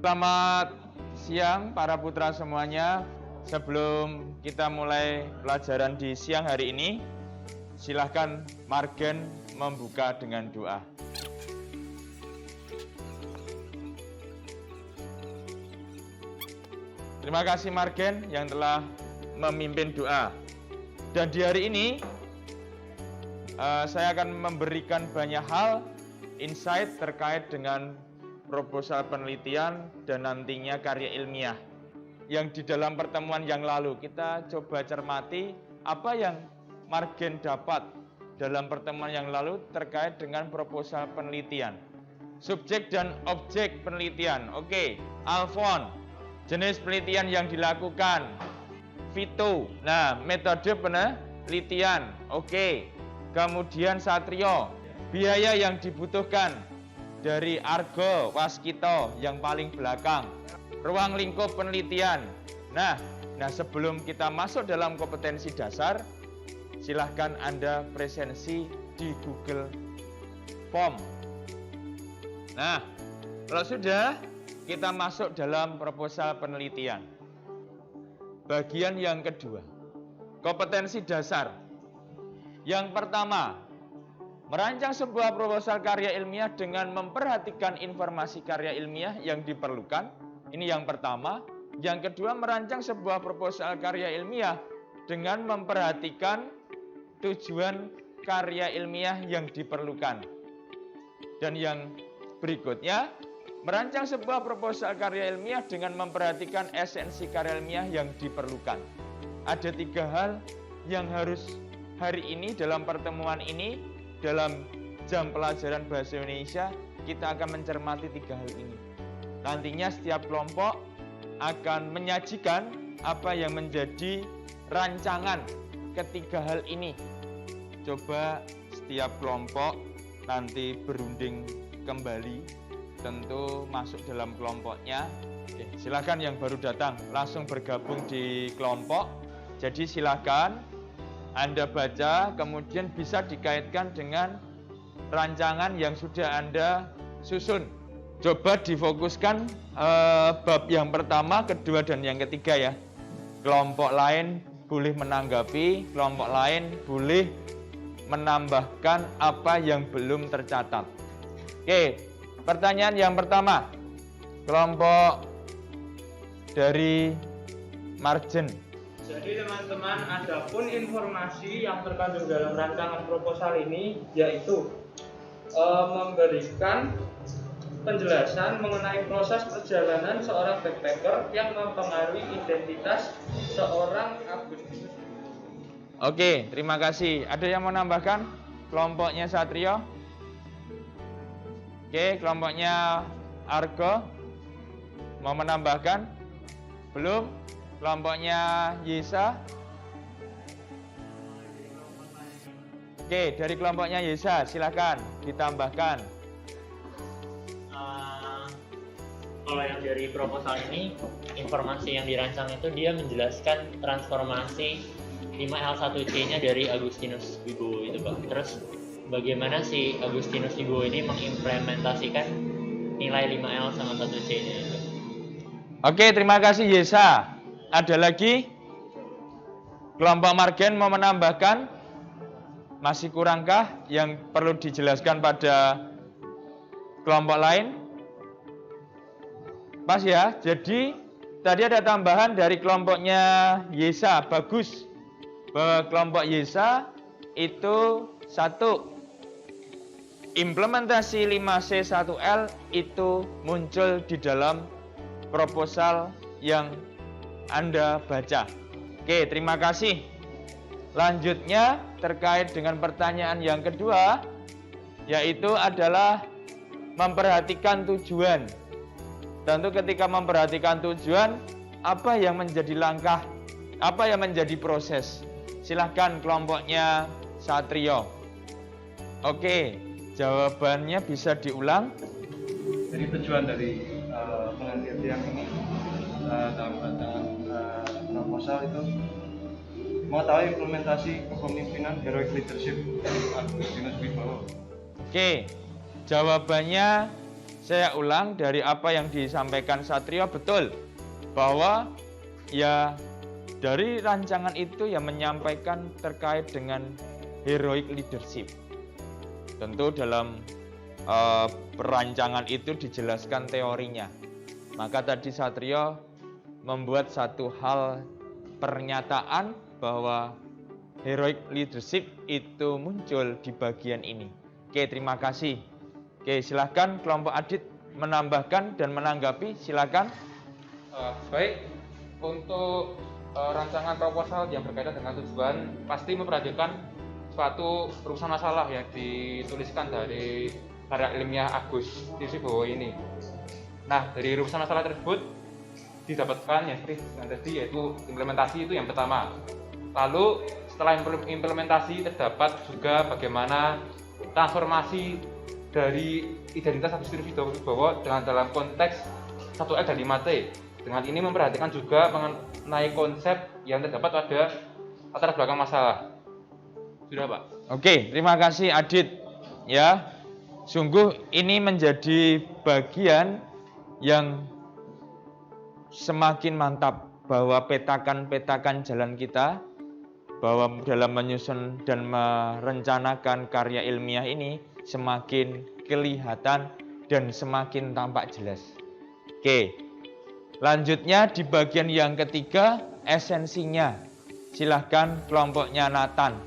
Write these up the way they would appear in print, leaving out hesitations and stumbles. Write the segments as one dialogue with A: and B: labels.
A: Selamat siang para putra semuanya. Sebelum kita mulai pelajaran di siang hari ini, silahkan Margen membuka dengan doa. Terima kasih Margen yang telah memimpin doa. Dan di hari ini saya akan memberikan banyak hal insight terkait dengan proposal penelitian dan nantinya karya ilmiah. Yang di dalam pertemuan yang lalu kita coba cermati apa yang Margen dapat dalam pertemuan yang lalu terkait dengan proposal penelitian. Subjek dan objek penelitian. Oke, Alfon, jenis penelitian yang dilakukan. Vito, nah metode penelitian. Oke, kemudian Satrio, biaya yang dibutuhkan. Dari Argo Waskito yang paling belakang, ruang lingkup penelitian. Nah sebelum kita masuk dalam kompetensi dasar, silahkan Anda presensi di Google Form. Nah, kalau sudah, kita masuk dalam proposal penelitian. Bagian yang kedua, kompetensi dasar. Yang pertama, merancang sebuah proposal karya ilmiah dengan memperhatikan informasi karya ilmiah yang diperlukan. Ini yang pertama. Yang kedua, merancang sebuah proposal karya ilmiah dengan memperhatikan tujuan karya ilmiah yang diperlukan. Dan yang berikutnya, merancang sebuah proposal karya ilmiah dengan memperhatikan esensi karya ilmiah yang diperlukan. Ada 3 hal yang harus hari ini dalam pertemuan ini, dalam jam pelajaran bahasa Indonesia, kita akan mencermati 3 hal ini. Nantinya setiap kelompok akan menyajikan apa yang menjadi rancangan ketiga hal ini. Coba setiap kelompok nanti berunding kembali, tentu masuk dalam kelompoknya. Oke, silakan yang baru datang langsung bergabung di kelompok. Jadi silakan Anda baca, kemudian bisa dikaitkan dengan rancangan yang sudah Anda susun. Coba difokuskan bab yang pertama, kedua, dan yang ketiga ya. Kelompok lain boleh menanggapi, kelompok lain boleh menambahkan apa yang belum tercatat. Oke, pertanyaan yang pertama. Kelompok dari Margen.
B: Jadi teman-teman, ada pun informasi yang terkandung dalam rancangan proposal ini, yaitu memberikan penjelasan mengenai proses perjalanan seorang backpacker yang mempengaruhi identitas seorang Agustinus.
A: Oke, terima kasih. Ada yang mau nambahkan? Kelompoknya Satrio? Oke, kelompoknya Argo? Mau menambahkan? Belum? Kelompoknya Yesa? Oke, dari kelompoknya Yesa, silakan ditambahkan.
C: Kalau yang dari proposal ini, informasi yang dirancang itu dia menjelaskan transformasi 5L1C-nya dari Agustinus Wibowo itu, Pak. Terus bagaimana si Agustinus Wibowo ini mengimplementasikan nilai 5L sama 1C-nya itu.
A: Oke, terima kasih Yesa. Ada lagi? Kelompok Margen mau menambahkan? Masih kurangkah yang perlu dijelaskan pada kelompok lain? Pas ya, jadi tadi ada tambahan dari kelompoknya Yesa, bagus. Bahwa kelompok Yesa itu 1, implementasi 5C1L itu muncul di dalam proposal yang Anda baca. Oke, terima kasih. Lanjutnya terkait dengan pertanyaan yang kedua, yaitu adalah memperhatikan tujuan. Tentu ketika memperhatikan tujuan, apa yang menjadi langkah, apa yang menjadi proses. Silahkan kelompoknya Satrio. Oke, jawabannya bisa diulang.
D: Jadi tujuan dari penelitian ini dalam rancangan proposal itu mengetahui implementasi kepemimpinan heroic leadership Agustinus Wibowo.
A: Oke, jawabannya Saya ulang dari apa yang disampaikan Satrio, betul bahwa ya dari rancangan itu yang menyampaikan terkait dengan heroic leadership. Tentu dalam perancangan itu dijelaskan teorinya. Maka tadi Satrio membuat satu hal pernyataan bahwa heroic leadership itu muncul di bagian ini. Oke, terima kasih. Oke, silahkan kelompok Adit menambahkan dan menanggapi, silakan.
E: Baik, untuk rancangan proposal yang berkaitan dengan tujuan pasti memperhatikan suatu rumusan masalah yang dituliskan dari karya ilmiah Agustinus Wibowo ini. Nah, dari rumusan masalah tersebut didapatkan yang seperti yang tadi, yaitu implementasi itu yang pertama. Lalu setelah implementasi terdapat juga bagaimana transformasi dari identitas Agustinus Wibowo dengan dalam konteks 1L dan 5T. Dengan ini memperhatikan juga mengenai konsep yang terdapat pada latar belakang masalah. Sudah, Pak?
A: Oke, terima kasih Adit. Ya, sungguh ini menjadi bagian yang semakin mantap bahwa petakan-petakan jalan kita, bahwa dalam menyusun dan merencanakan karya ilmiah ini semakin kelihatan dan semakin tampak jelas. Oke, lanjutnya di bagian yang ketiga, esensinya. Silahkan kelompoknya Nathan,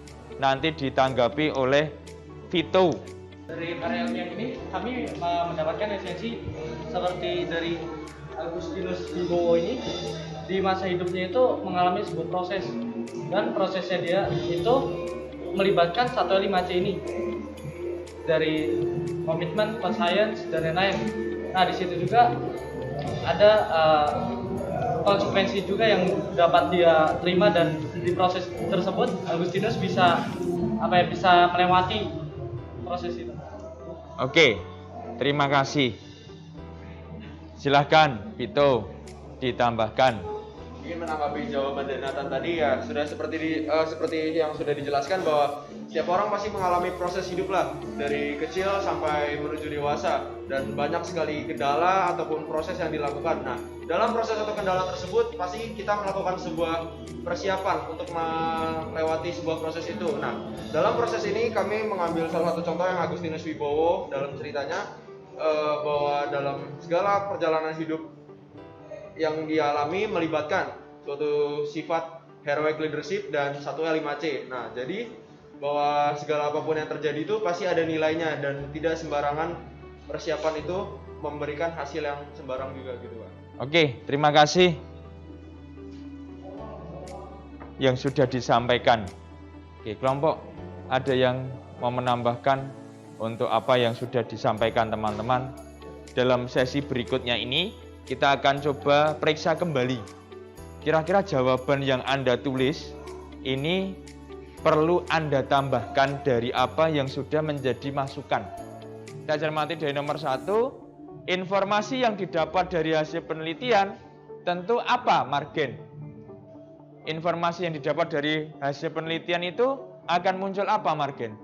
A: nanti ditanggapi oleh Vito.
B: Dari karya ilmiah ini kami mendapatkan esensi seperti dari Agustinus Wibowo ini di masa hidupnya itu mengalami sebuah proses, dan prosesnya dia itu melibatkan 1L5C ini dari komitmen, science dan lain-lain. Nah, di situ juga ada konsekuensi juga yang dapat dia terima, dan di proses tersebut Agustinus bisa bisa melewati proses itu.
A: Oke, terima kasih. Silahkan Vito ditambahkan.
F: Ingin menanggapi jawaban dari Nathan tadi, ya sudah seperti yang sudah dijelaskan bahwa setiap orang pasti mengalami proses hidup lah, dari kecil sampai menuju dewasa, dan banyak sekali kendala ataupun proses yang dilakukan. Nah, dalam proses atau kendala tersebut pasti kita melakukan sebuah persiapan untuk melewati sebuah proses itu. Nah, dalam proses ini kami mengambil salah satu contoh yang Agustinus Wibowo dalam ceritanya, bahwa dalam segala perjalanan hidup yang dialami melibatkan suatu sifat heroic leadership dan 1L5C. Nah, jadi bahwa segala apapun yang terjadi itu pasti ada nilainya, dan tidak sembarangan persiapan itu memberikan hasil yang sembarang juga gitu, Pak.
A: Oke, terima kasih yang sudah disampaikan. Oke, kelompok ada yang mau menambahkan untuk apa yang sudah disampaikan teman-teman? Dalam sesi berikutnya ini kita akan coba periksa kembali. Kira-kira jawaban yang Anda tulis ini perlu Anda tambahkan dari apa yang sudah menjadi masukan. Kita cermati dari nomor 1, informasi yang didapat dari hasil penelitian tentu apa, Margen? Informasi yang didapat dari hasil penelitian itu akan muncul apa, Margen?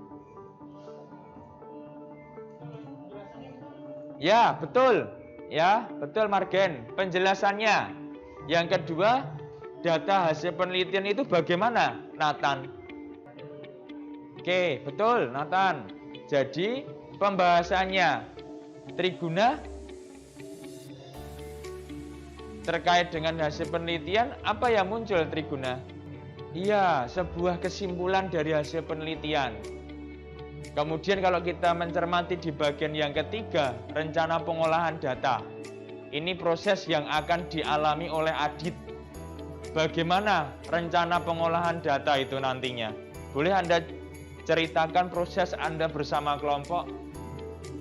A: Ya, betul. Ya, betul Margen. Penjelasannya. Yang kedua, data hasil penelitian itu bagaimana, Nathan? Oke, betul Nathan. Jadi, pembahasannya Triguna terkait dengan hasil penelitian, apa yang muncul Triguna? Iya, sebuah kesimpulan dari hasil penelitian. Kemudian kalau kita mencermati di bagian yang ketiga, rencana pengolahan data. Ini proses yang akan dialami oleh Adit. Bagaimana rencana pengolahan data itu nantinya? Boleh Anda ceritakan proses Anda bersama kelompok?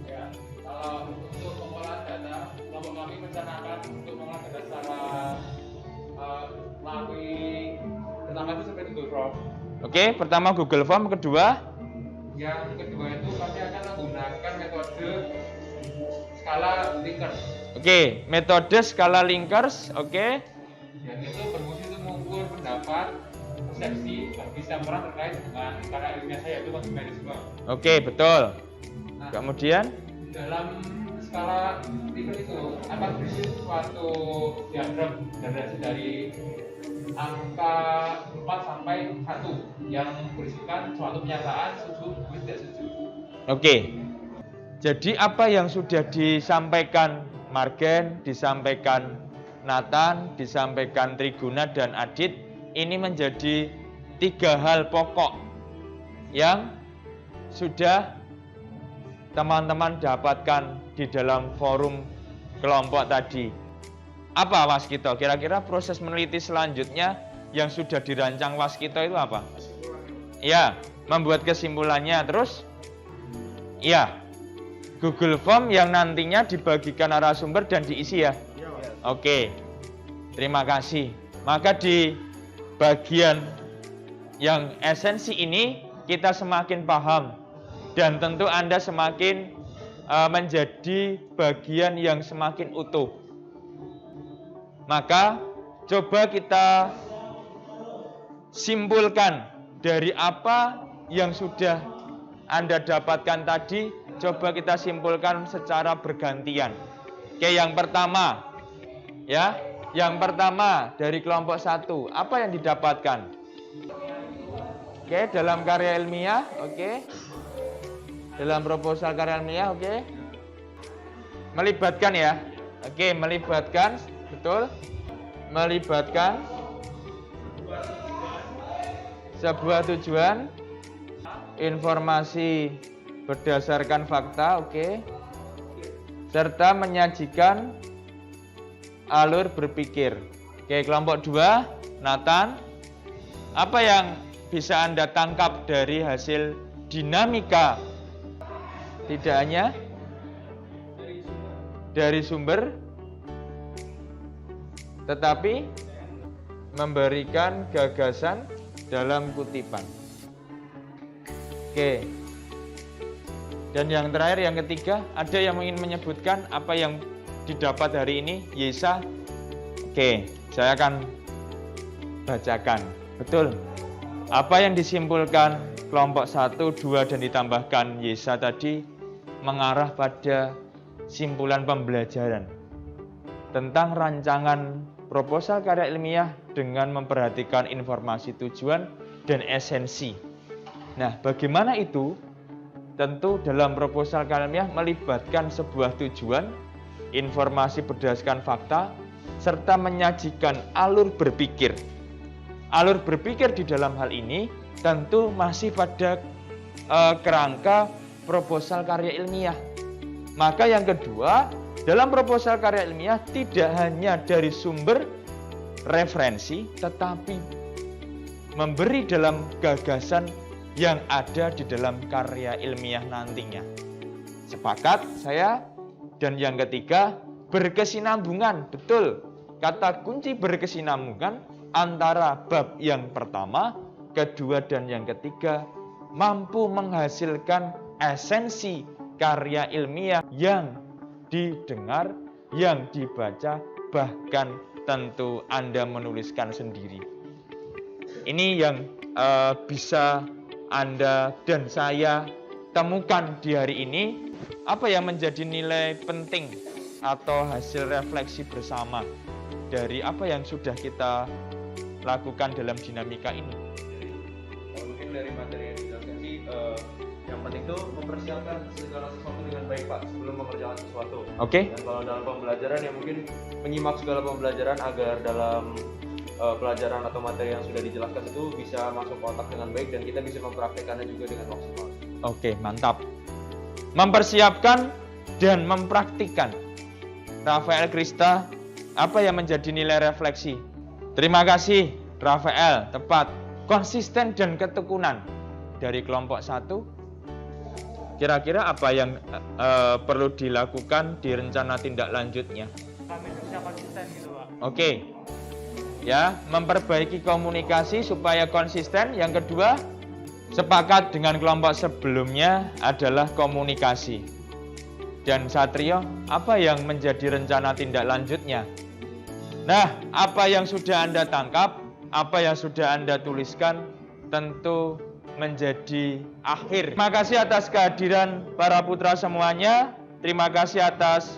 E: Ya, kalau untuk pengolahan data, kelompok kami merencanakan untuk mengolah data secara melalui pertama itu seperti Google Form.
A: Oke, pertama Google Form, kedua?
E: Yang kedua itu kami akan menggunakan metode skala Likert.
A: Oke, metode skala Likert, oke.
E: Yang itu berfungsi untuk mengukur pendapat, persepsi bagi setiap orang terkait dengan karya ilmiah saya, yaitu konsumerisme.
A: Oke, betul.
E: Nah,
A: Kemudian?
E: dalam skala Likert itu akan berisi suatu diagram dari angka 4 sampai 1 yang berisikan suatu pernyataan setuju atau tidak setuju.
A: Oke. Jadi apa yang sudah disampaikan Margen, disampaikan Nathan, disampaikan Triguna dan Adit, ini menjadi 3 hal pokok yang sudah teman-teman dapatkan di dalam forum kelompok tadi. Apa Waskito? Kira-kira proses meneliti selanjutnya yang sudah dirancang Waskito itu apa? Ya, membuat kesimpulannya. Terus? Ya, Google Form yang nantinya dibagikan narasumber dan diisi ya? Oke, terima kasih. Maka di bagian yang esensi ini kita semakin paham dan tentu Anda semakin menjadi bagian yang semakin utuh. Maka coba kita simpulkan dari apa yang sudah Anda dapatkan tadi, coba kita simpulkan secara bergantian. Oke, yang pertama, ya, yang pertama dari kelompok 1, apa yang didapatkan? Oke, dalam karya ilmiah, oke. Dalam proposal karya ilmiah, oke. Melibatkan ya. Oke, melibatkan, betul. Melibatkan sebuah tujuan, informasi berdasarkan fakta, oke. Serta menyajikan alur berpikir. Oke, kelompok 2, Nathan. Apa yang bisa Anda tangkap dari hasil dinamika? Tidak hanya dari sumber, tetapi memberikan gagasan dalam kutipan. Oke. Dan yang terakhir, yang ketiga, ada yang ingin menyebutkan apa yang didapat hari ini, Yesa? Oke, saya akan bacakan. Betul. Apa yang disimpulkan kelompok 1, 2, dan ditambahkan Yesa tadi mengarah pada simpulan pembelajaran tentang rancangan proposal karya ilmiah dengan memperhatikan informasi tujuan dan esensi. Nah, bagaimana itu? Tentu dalam proposal karya ilmiah melibatkan sebuah tujuan, informasi berdasarkan fakta, serta menyajikan alur berpikir. Alur berpikir di dalam hal ini tentu masih pada kerangka proposal karya ilmiah. Maka yang kedua, dalam proposal karya ilmiah tidak hanya dari sumber referensi, tetapi memberi dalam gagasan yang ada di dalam karya ilmiah nantinya. Sepakat saya? Dan yang ketiga, berkesinambungan. Betul, kata kunci berkesinambungan antara bab yang pertama, kedua, dan yang ketiga mampu menghasilkan esensi karya ilmiah yang didengar, yang dibaca, bahkan tentu Anda menuliskan sendiri. Ini yang bisa Anda dan saya temukan di hari ini. Apa yang menjadi nilai penting atau hasil refleksi bersama dari apa yang sudah kita lakukan dalam dinamika ini?
F: Mungkin dari materi yang dijelaskan sih, yang penting itu mempersiapkan segala sesuatu dengan baik Pak sebelum mengerjakan sesuatu.
A: Oke.
F: Dan kalau dalam pembelajaran ya mungkin menyimak segala pembelajaran agar dalam pelajaran atau materi yang sudah dijelaskan itu bisa masuk ke otak dengan baik dan kita bisa mempraktekannya juga dengan maksimal.
A: Oke, mantap. Mempersiapkan dan mempraktikkan. Rafael Krista, apa yang menjadi nilai refleksi? Terima kasih Rafael, tepat. Konsisten dan ketekunan dari kelompok 1. Kira-kira apa yang perlu dilakukan di rencana tindak lanjutnya?
B: Kami bisa konsisten gitu Pak.
A: Oke. Ya, memperbaiki komunikasi supaya konsisten. Yang kedua, sepakat dengan kelompok sebelumnya adalah komunikasi. Dan Satrio, apa yang menjadi rencana tindak lanjutnya? Nah, apa yang sudah Anda tangkap, apa yang sudah Anda tuliskan, tentu menjadi akhir. Terima kasih atas kehadiran para putra semuanya. terima kasih atas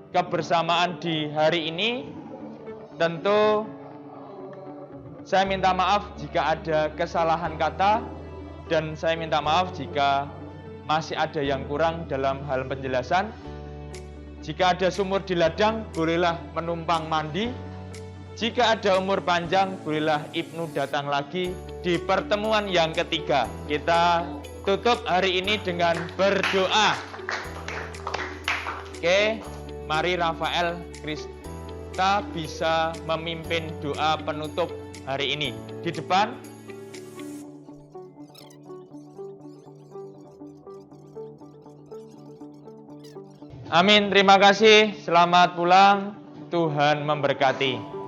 A: kebersamaan di hari ini. Tentu saya minta maaf jika ada kesalahan kata, dan saya minta maaf jika masih ada yang kurang dalam hal penjelasan. Jika ada sumur di ladang, bolehlah menumpang mandi. Jika ada umur panjang, bolehlah Ibnu datang lagi di pertemuan yang ketiga. Kita tutup hari ini dengan berdoa. Oke, mari Rafael Krista bisa memimpin doa penutup hari ini. Di depan. Amin, terima kasih. Selamat pulang. Tuhan memberkati.